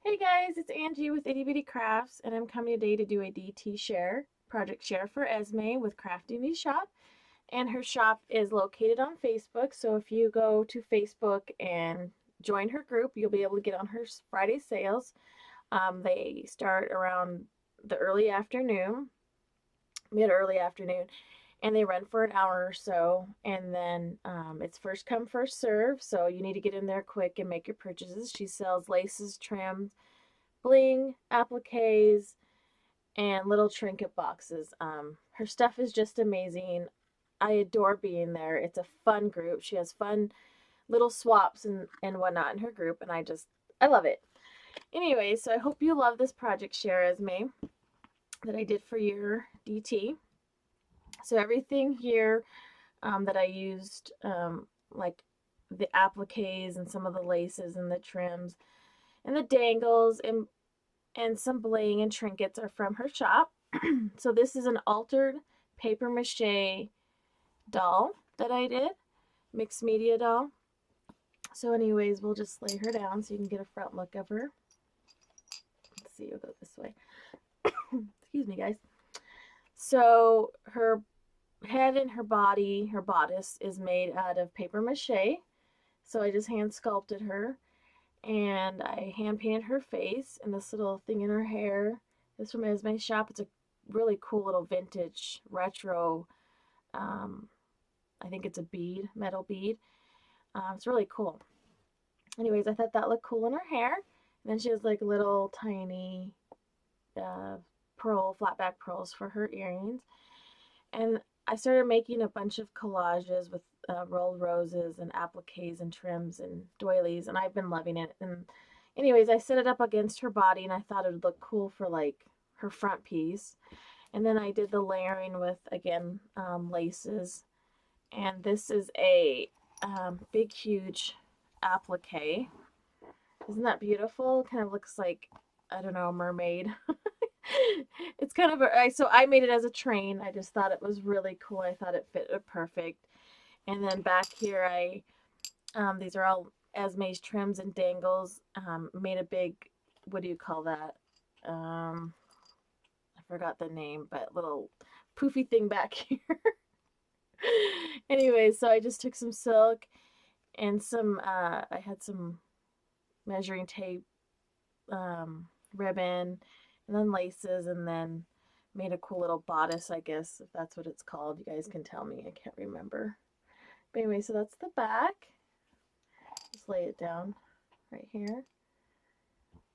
Hey guys, it's Angie with Itty Bitty Crafts, and I'm coming today to do a DT share, project share for Esme with Crafty shop. And her shop is located on Facebook, so if you go to Facebook and join her group, you'll be able to get on her Friday sales. They start around the early afternoon, mid-early afternoon, and they run for an hour or so. And then it's first come, first serve, so you need to get in there quick and make your purchases. She sells laces, trims, bling, appliques, and little trinket boxes. Her stuff is just amazing. I adore being there. It's a fun group. She has fun little swaps and whatnot in her group, and I love it. Anyway, so I hope you love this project share, Esme, that I did for your DT. So everything here that I used, like the appliques and some of the laces and the trims and the dangles and some bling and trinkets are from her shop. So this is an altered paper mache doll that I did, mixed media doll. So anyways, we'll just lay her down so you can get a front look of her. Let's see, we'll go this way. Excuse me, guys. So her head and her body, her bodice, is made out of paper mache. So I just hand sculpted her, and I hand painted her face and this little thing in her hair. This is from Esme's shop. It's a really cool little vintage retro. I think it's a bead, metal bead. It's really cool. Anyways, I thought that looked cool in her hair. And then she has like little tiny flat back pearls for her earrings. And I started making a bunch of collages with rolled roses and appliques and trims and doilies, and I've been loving it. And anyways, I set it up against her body, and I thought it would look cool for like her front piece. And then I did the layering with, again, laces. And this is a big, huge applique. Isn't that beautiful? Kind of looks like, I don't know, a mermaid. It's kind of so I made it as a train. I just thought it was really cool. I thought it fit it perfect. And then back here, these are all Esme's trims and dangles. Made a big, what do you call that? I forgot the name, but little poofy thing back here. Anyway, so I just took some silk and I had some measuring tape, ribbon, and then laces, and then made a cool little bodice, I guess, if that's what it's called. You guys can tell me. I can't remember. But anyway, so that's the back. Just lay it down right here.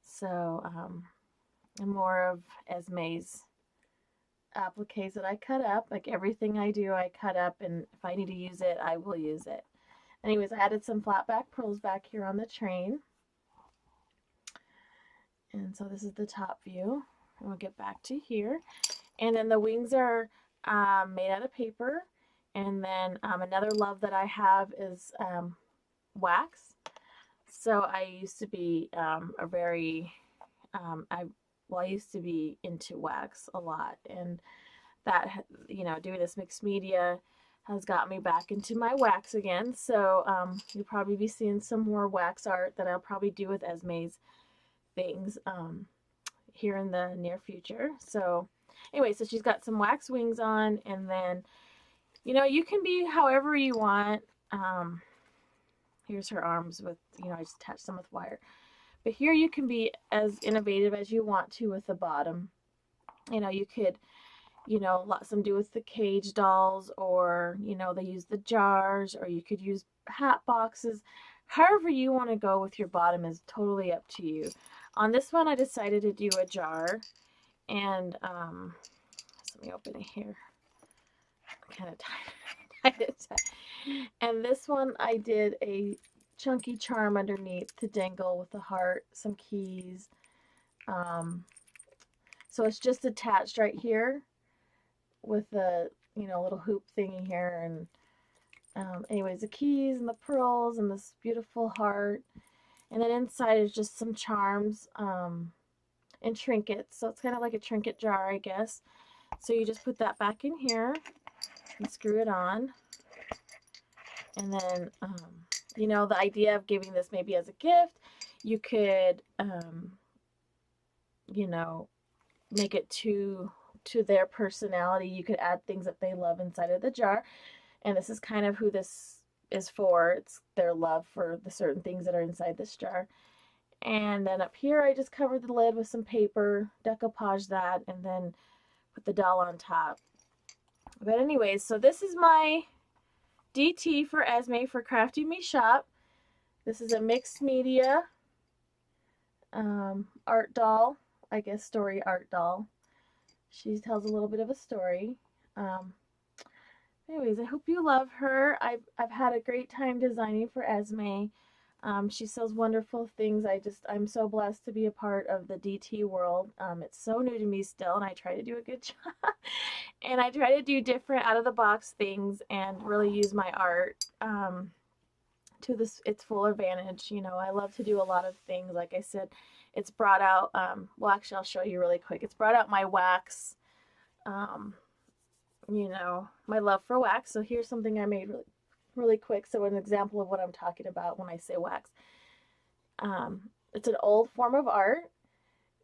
So, and more of Esme's appliques that I cut up. Like everything I do, I cut up, and if I need to use it, I will use it. Anyways, I added some flat back pearls back here on the train. And so this is the top view. And we'll get back to here. And then the wings are made out of paper. And then another love that I have is wax. So I used to be I used to be into wax a lot. And that, doing this mixed media has got me back into my wax again. So you'll probably be seeing some more wax art that I'll probably do with Esme's things here in the near future. So anyway, so she's got some wax wings on, and then you can be however you want. Here's her arms with, I just attached them with wire, but here you can be as innovative as you want to with the bottom. You could let some do with the cage dolls, or they use the jars, or you could use hat boxes. However you want to go with your bottom is totally up to you. On this one, I decided to do a jar, and let me open it here. Kind of tied it. And this one, I did a chunky charm underneath to dangle with the heart, some keys. So it's just attached right here with the little hoop thingy here, and anyways, the keys and the pearls and this beautiful heart. And then inside is just some charms and trinkets. So it's kind of like a trinket jar, I guess. So you just put that back in here and screw it on. And then, the idea of giving this maybe as a gift, you could you know, make it to their personality. You could add things that they love inside of the jar. And this is kind of who this is for. It's their love for the certain things that are inside this jar. And then up here, I just covered the lid with some paper, decoupage that, and then put the doll on top. But anyways, so this is my DT for Esme for Crafty Me Shop. This is a mixed media art doll, I guess story art doll. She tells a little bit of a story. Anyways, I hope you love her. I've had a great time designing for Esme. She sells wonderful things. I'm so blessed to be a part of the DT world. It's so new to me still, and I try to do a good job. And I try to do different out-of-the-box things and really use my art to its full advantage. You know, I love to do a lot of things. Like I said, it's brought out, well, actually, I'll show you really quick. It's brought out my wax, you know, my love for wax. So here's something I made really quick. So an example of what I'm talking about when I say wax. It's an old form of art,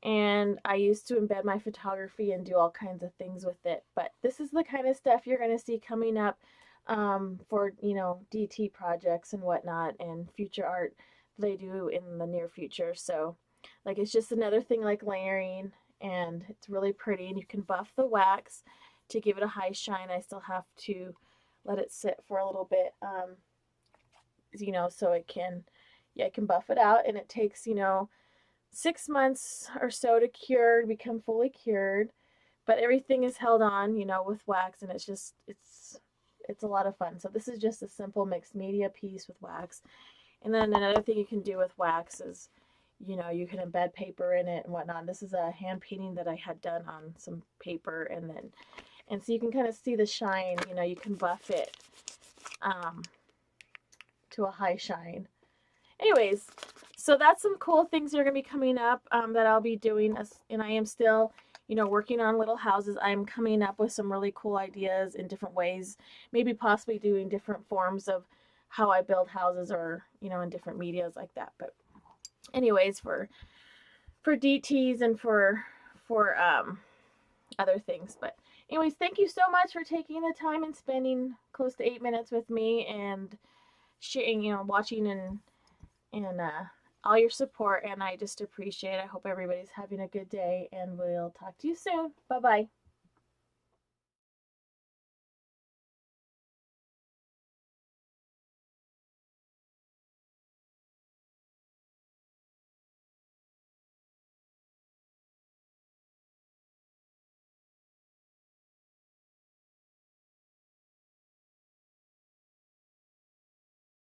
and I used to embed my photography and do all kinds of things with it. But this is the kind of stuff you're going to see coming up for, you know, DT projects and whatnot, and future art they do in the near future. So like, it's just another thing like layering, and it's really pretty, and you can buff the wax to give it a high shine. I still have to let it sit for a little bit, you know, so it can, yeah, I can buff it out, and it takes, you know, 6 months or so to cure, become fully cured, but everything is held on, you know, with wax, and it's just, it's a lot of fun. So this is just a simple mixed media piece with wax. And then another thing you can do with wax is, you know, you can embed paper in it and whatnot. This is a hand painting that I had done on some paper, and so you can kind of see the shine. You know, you can buff it to a high shine. Anyways, so that's some cool things that are going to be coming up that I'll be doing. And I am still, you know, working on little houses. I'm coming up with some really cool ideas in different ways, maybe possibly doing different forms of how I build houses, or, you know, in different medias like that. But anyways, for DTs and for other things. But anyways, thank you so much for taking the time and spending close to 8 minutes with me and sharing, you know, watching and all your support, and I just appreciate it. I hope everybody's having a good day, and we'll talk to you soon. Bye-bye.